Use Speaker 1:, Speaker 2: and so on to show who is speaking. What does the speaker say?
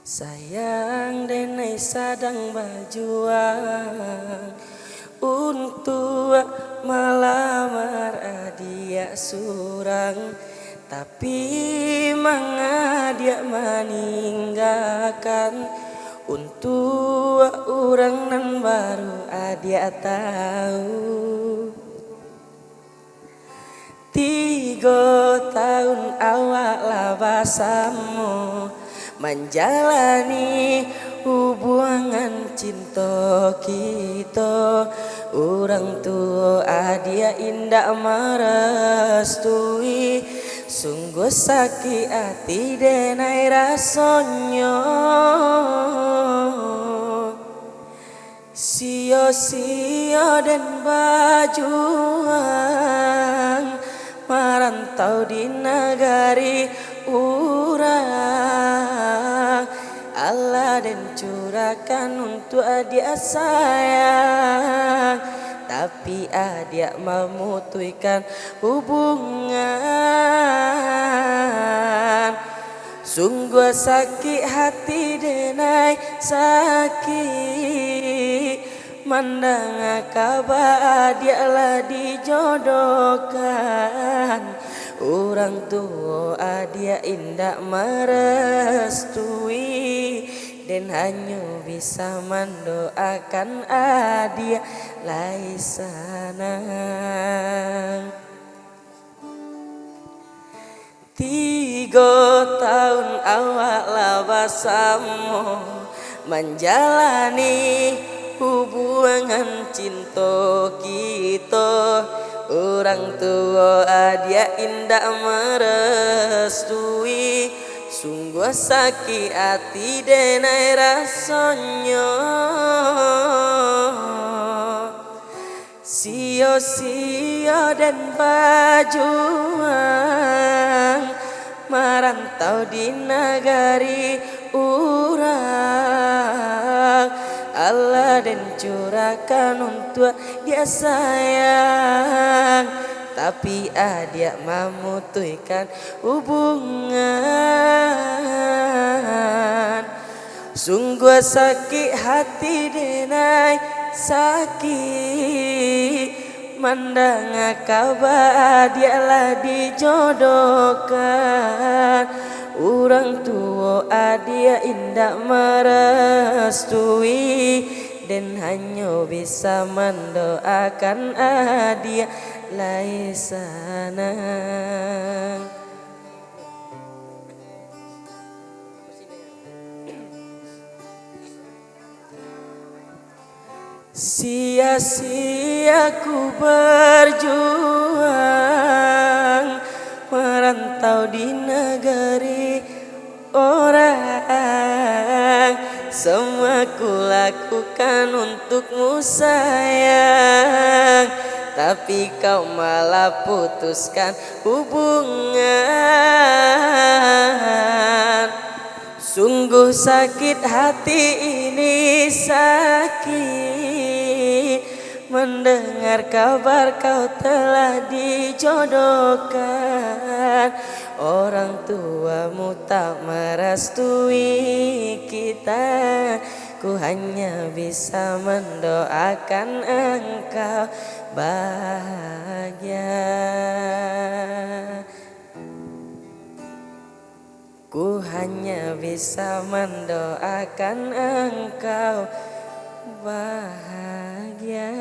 Speaker 1: Sayang denai sadang berjuang untuk melamar adia surang, tapi dia meninggalkan untuk orang nan baru adia tahu. 3 tahun awak labasamu menjalani hubungan cinta kita. Orang tua adia indah merestui, sungguh sakit hati denai rasanya. Sio-sio dan berjuang merantau di negari urang. Allah dan curahkan untuk adik sayang, tapi adik memutuskan hubungan. Sungguh sakit hati denai sakit mendengar kabar dia lah dijodohkan. Orang tua adia indah merestui, dan hanya bisa mendoakan adia lai sanang. 3 tahun awak labasamu menjalani hubungan cinta kita. Orang tua adia indah merestui, sungguh sakit hati denai rasanya. Sio-sio dan berjuang merantau di negari urang. Allah dan curahkan untuk dia sayang, tapi adia memutuskan hubungan. Sungguh sakit hati denai sakit mendengar kabar dia lah dijodohkan. Orang tua adia indah merestui, dan hanya bisa mendoakan adia lai sanang. Sia-sia ku berjuang merantau di negeri orang. Semua ku lakukan untukmu sayang, tapi kau malah putuskan hubungan. Sungguh sakit hati ini sakit mendengar kabar kau telah dijodohkan. Orang tuamu tak merestui kita, ku hanya bisa mendoakan engkau bahagia. Ku hanya bisa mendoakan engkau bahagia.